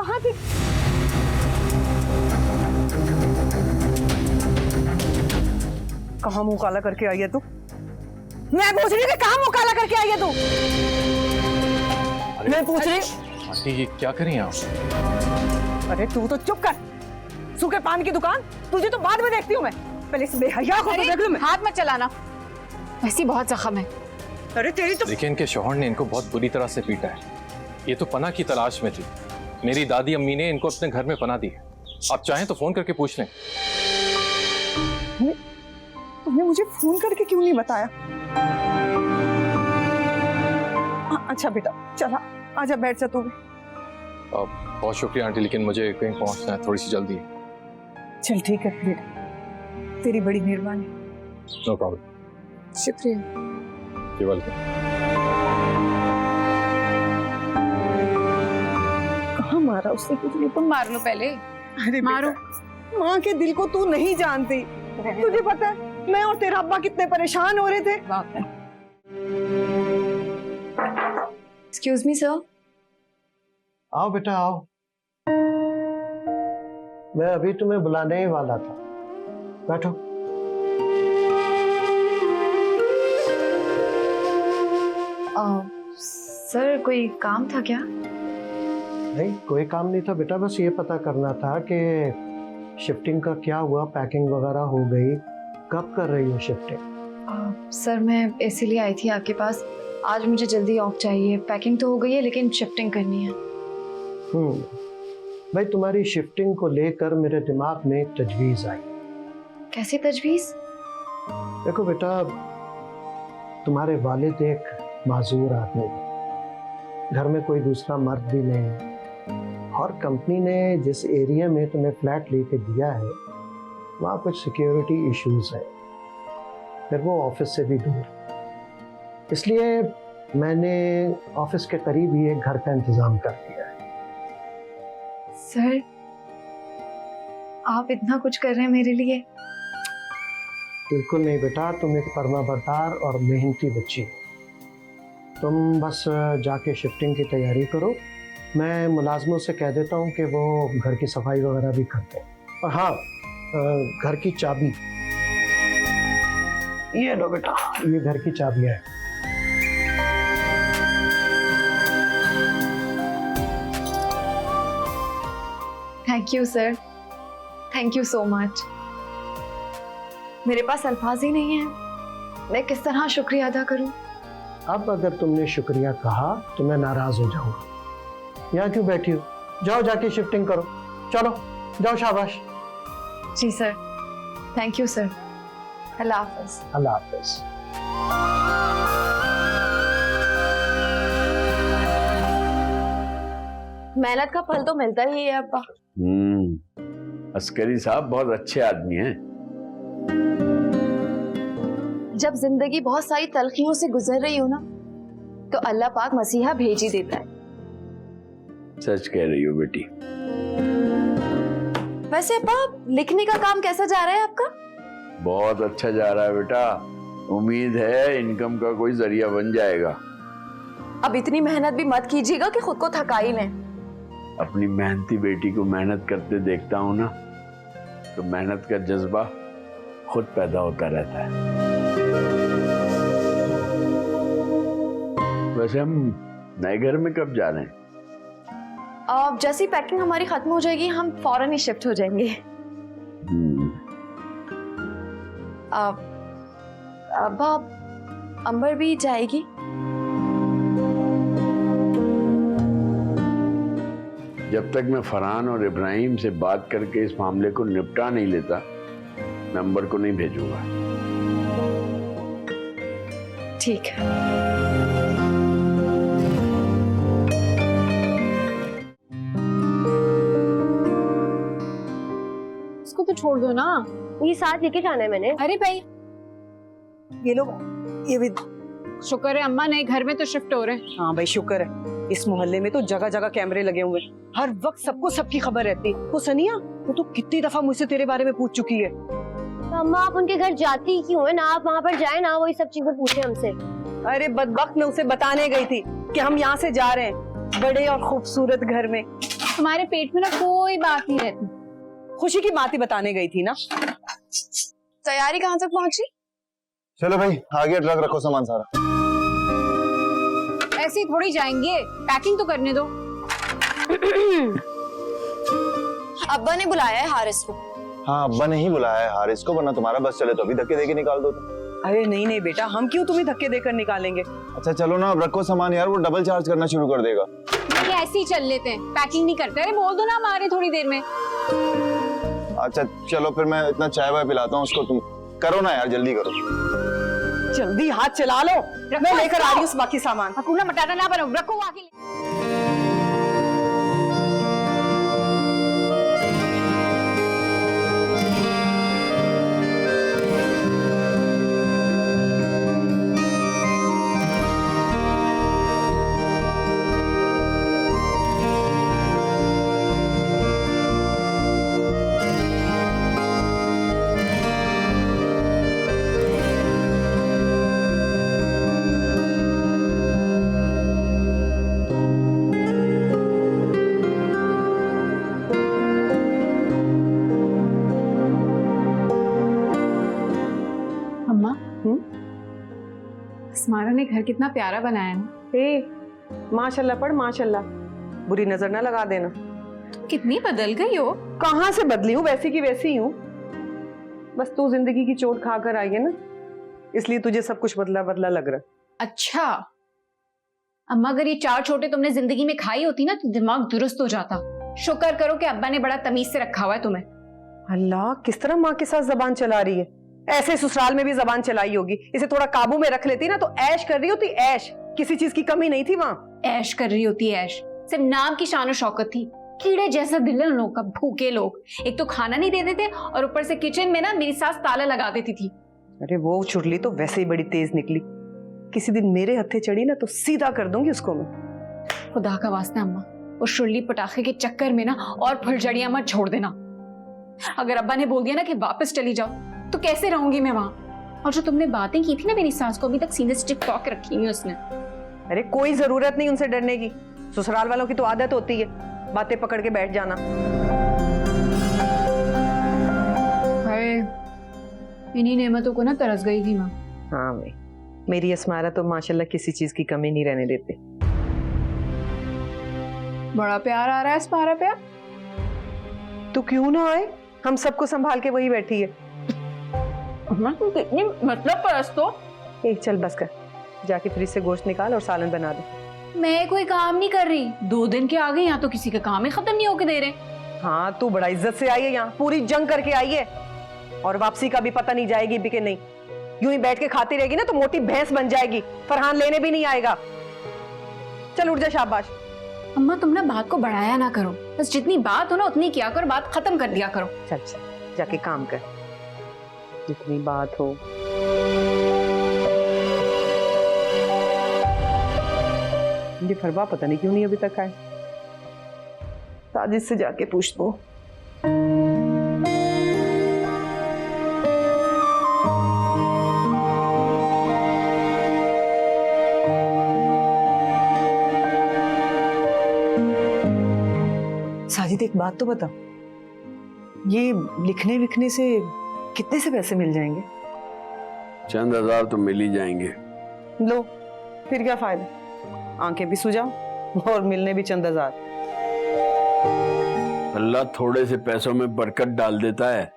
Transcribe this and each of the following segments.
कहाँ थी? कहाँ मुंह काला करके आई है तू? मैं पूछ रही हूँ कि कहाँ मुंह काला करके आई है तू? मैं पूछ रही हूँ। आंटी ये क्या करें आप? अरे तू तो चुप कर। सूखे पान की दुकान, तुझे तो बाद में देखती हूँ मैं। पहले इस बेहया को तो देख लूं मैं। हाथ मत चलाना, वैसी बहुत जख्म है। अरे तेरी तो देखिए इनके शौहर ने इनको बहुत बुरी तरह से पीटा है। ये तो पनाह की तलाश में थी। मेरी दादी अम्मी ने इनको अपने घर में पनाह दी है। आप चाहें तो फोन करके पूछ लें। तुमने मुझे फोन करके क्यों नहीं बताया? अच्छा बेटा चला, आजा बैठ जा तू भी। बहुत शुक्रिया आंटी, लेकिन मुझे कहीं पहुंचना है, थोड़ी सी जल्दी है। चल ठीक है बेटा, तेरी बड़ी मेहरबानी। No problem. शुक्रिया। You welcome. कहाँ मारा उसने? कुछ नहीं। तुम मार लो पहले। अरे मारो। माँ के दिल को तू नहीं जानती। तुझे पता है मैं और तेरा अब्बा कितने परेशान हो रहे थे। Excuse me sir. आओ बेटा आओ, मैं अभी तुम्हें बुलाने ही वाला था। बैठो। सर कोई काम था क्या? नहीं कोई काम नहीं था बेटा, बस ये पता करना था कि शिफ्टिंग का क्या हुआ, पैकिंग वगैरह हो गई, कब कर रही हो शिफ्टिंग? सर मैं इसीलिए आई थी आपके पास, आज मुझे जल्दी ऑफ चाहिए। पैकिंग तो हो गई है लेकिन शिफ्टिंग करनी है। भाई तुम्हारी शिफ्टिंग को लेकर मेरे दिमाग में एक तजवीज़ आई। कैसी तजवीज़? देखो बेटा, तुम्हारे वालिद एक माजूर आदमी है, घर में कोई दूसरा मर्द भी नहीं, और कंपनी ने जिस एरिया में तुम्हें फ्लैट लेके दिया है वहाँ कुछ सिक्योरिटी इश्यूज है, फिर वो ऑफिस से भी दूर, इसलिए मैंने ऑफिस के करीब ही एक घर का इंतजाम कर दिया है। सर आप इतना कुछ कर रहे हैं मेरे लिए? बिल्कुल नहीं बेटा, तुम एक फर्माबरदार और मेहनती बच्ची हो। तुम बस जाके शिफ्टिंग की तैयारी करो, मैं मुलाजमों से कह देता हूँ कि वो घर की सफाई वगैरह भी करते हैं। और हाँ, घर की चाबी ये लो बेटा, ये घर की चाबियाँ हैं। Thank you sir, thank you so much. मेरे पास अल्फाज ही नहीं है, मैं किस तरह शुक्रिया अदा करूं? अब अगर तुमने शुक्रिया कहा तो मैं नाराज हो जाऊंगा। यहाँ क्यों बैठी हो? जाओ जाके शिफ्टिंग करो, चलो जाओ, शाबाश। जी सर, थैंक यू सर। अल्लाह हाफ़िज़। अल्लाह हाफ़िज़। मेहनत का फल तो मिलता ही है अब्बा। अस्करी साहब बहुत अच्छे आदमी हैं। जब जिंदगी बहुत सारी तलखियों से गुजर रही हो ना, तो अल्लाह पाक मसीहा भेज ही देता है। सच कह रही हो बेटी। वैसे अब्बा, लिखने का काम कैसा जा रहा है आपका? बहुत अच्छा जा रहा है बेटा, उम्मीद है इनकम का कोई जरिया बन जाएगा। अब इतनी मेहनत भी मत कीजिएगा कि खुद को थका ही लें। अपनी मेहनती बेटी को मेहनत करते देखता हूँ ना, तो मेहनत का जज्बा खुद पैदा होता रहता है। वैसे हम नए घर में कब जा रहे हैं? अब जैसी पैकिंग हमारी खत्म हो जाएगी, हम फौरन ही शिफ्ट हो जाएंगे। अब अंबर भी जाएगी? जब तक मैं फरहान और इब्राहिम से बात करके इस मामले को निपटा नहीं लेता, मैं अंबर को नहीं भेजूंगा। ठीक है। उसको तो छोड़ दो ना। ये साथ लेके जाना है मैंने। अरे भाई, ये लो, ये भी। शुक्र है अम्मा नए घर में तो शिफ्ट हो रहे हैं। हाँ भाई शुक्र है, इस मोहल्ले में तो जगह जगह कैमरे लगे हुए, हर वक्त सबको सबकी खबर रहती। वो सनिया, वो तो कितनी दफा मुझसे तेरे बारे में पूछ चुकी है। तो अम्मा आप उनके घर जाती क्यों है ना? आप वहाँ पर जाए ना, वही सब चीजें पूछे हमसे। अरे बदबख्त, मैं उसे बताने गई थी कि हम यहाँ से जा रहे हैं बड़े और खूबसूरत घर में। तुम्हारे पेट में ना कोई बात नहीं रहती। खुशी की बात ही बताने गई थी ना। तैयारी कहाँ तक पहुंची? चलो भाई आगे ट्रक रखो सामान सारा। ऐसे ही थोड़ी जाएंगे, पैकिंग तो करने दो। अब्बा ने बुलाया है हारिस को। हाँ अब्बा ने ही बुलाया है हारिस को, वरना तुम्हारा बस चले तो अभी धक्के देके निकाल दो तुम। अरे नहीं नहीं बेटा, हम क्यों तुम्हें धक्के देकर निकालेंगे। अच्छा चलो ना अब रखो सामान यार, वो डबल चार्ज करना शुरू कर देगा। ये ऐसे ही चल लेते हैं, पैकिंग नहीं करते। अरे बोल दो ना हम आ रहे थोड़ी देर में। अच्छा चलो फिर मैं इतना चाय वाय पिलाता हूँ उसको, तुम करो ना यार जल्दी करो। जल्दी हाथ चला लो, मैं लेकर आ रही हूँ बाकी सामान। कूला मटाना ना बनो, रखो आके। अस्मारा ने घर कितना प्यारा बनाया ना। माशाल्लाह पढ़ माशाल्लाह, बुरी नजर ना लगा देना। कितनी बदल गई हो। कहाँ से बदली हूँ, वैसी की वैसी ही हूँ। बस तू जिंदगी की चोट खा कर आई है ना, इसलिए तुझे सब कुछ बदला बदला लग रहा। अच्छा अम्मा, अगर ये 4 चोटें तुमने जिंदगी में खाई होती ना तो दिमाग दुरुस्त हो जाता। शुक्र करो कि अब्बा ने बड़ा तमीज से रखा हुआ है तुम्हें। अल्लाह, किस तरह माँ के साथ जबान चला रही है। ऐसे ससुराल में भी जबान चलाई होगी। इसे थोड़ा काबू में रख लेती ना तो ऐश कर रही होती, ऐश। किसी चीज की कमी नहीं थी वहाँ। ऐश कर रही होती ऐश, सिर्फ नाम की शान और शौकत थी। कीड़े जैसा दिल है उन लोगों का, भूखे लोग। एक तो खाना नहीं देते थे और ऊपर से किचन में ना मेरी सास ताला लगा देती थी। अरे वो चुड़ली तो वैसे ही बड़ी तेज निकली। किसी दिन मेरे हत्थे चढ़ी ना तो सीधा कर दूंगी उसको मैं। खुदा का वास्ता अम्मा, वो शुरली पटाखे के चक्कर में ना और फुलझड़ियां मत छोड़ देना। अगर अब्बा ने बोल दिया ना कि वापस चली जाओ तो कैसे रहूंगी मैं वहां। और जो तुमने बातें की थी ना मेरी सास को, अभी तक सीने से चिपका के रखी हुई उसने। अरे कोई जरूरत नहीं उनसे डरने की। ससुराल वालों की तो आदत होती है बातें पकड़ के बैठ जाना। इन्हीं नेमतों को ना तरस गई थी माँ। हाँ भाई, मेरी अस्मारा तो माशाल्लाह किसी चीज की कमी नहीं रहने देते। बड़ा प्यार आ रहा है अस्मारा पे। तो क्यों ना आए, हम सबको संभाल के वही बैठी है। कितनी मतलब परस्त हो। एक चल बस कर, जाके फ्रिज से गोश्त निकाल और सालन बना दे। मैं कोई काम नहीं कर रही, 2 दिन के आगे यहाँ तो किसी का काम ही खत्म नहीं होके दे रहे। हाँ तू बड़ा इज्जत से आई है यहाँ, पूरी जंग करके आई है। और वापसी का भी पता नहीं जाएगी भी कि नहीं। यूं ही बैठ के खाती रहेगी ना तो मोटी भैंस बन जाएगी, फरहान लेने भी नहीं आएगा। चल उठ जा, शाबाश। अम्मा तुम ना बात को बढ़ाया ना करो, बस जितनी बात हो ना उतनी किया करो, बात खत्म कर दिया करो। चल चल जाके काम कर, जितनी बात हो। मुझे फरवा पता नहीं क्यों नहीं अभी तक आए। साजिद से जाके पूछ दो। साजिद एक बात तो बता, ये लिखने विखने से कितने से पैसे मिल जाएंगे? चंद हजार तो मिल ही जाएंगे। लो फिर क्या फायदा, आंखें भी सुजाओ और मिलने भी चंद हजार। अल्लाह थोड़े से पैसों में बरकत डाल देता है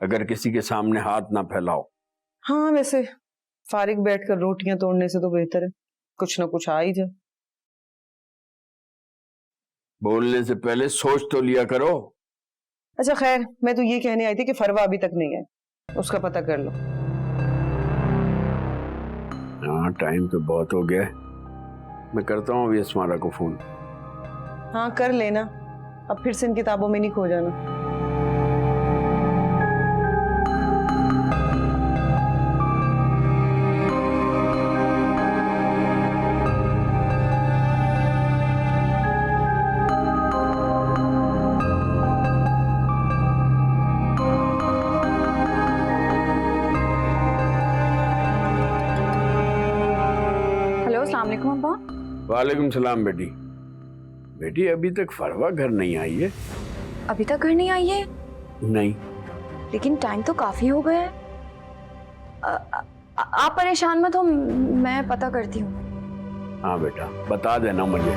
अगर किसी के सामने हाथ ना फैलाओ। हाँ वैसे फारिग बैठकर रोटियां तोड़ने से तो बेहतर है कुछ ना कुछ आ ही जाए। बोलने से पहले सोच तो लिया करो। अच्छा खैर, मैं तो ये कहने आई थी कि फरवा अभी तक नहीं है, उसका पता कर लो। हाँ टाइम तो बहुत हो गया, मैं करता हूँ अभी अस्मारा को फोन। हाँ कर लेना, अब फिर से इन किताबों में नहीं खो जाना। हेलो, अस्सलाम वालेकुम अब्बा। वालेकुम सलाम बेटी। बेटी अभी तक फरवा घर नहीं आई है। अभी तक घर नहीं आई है? नहीं। लेकिन टाइम तो काफी हो गया है। आप परेशान मत हो, मैं पता करती हूँ। हाँ बेटा, बता देना मुझे।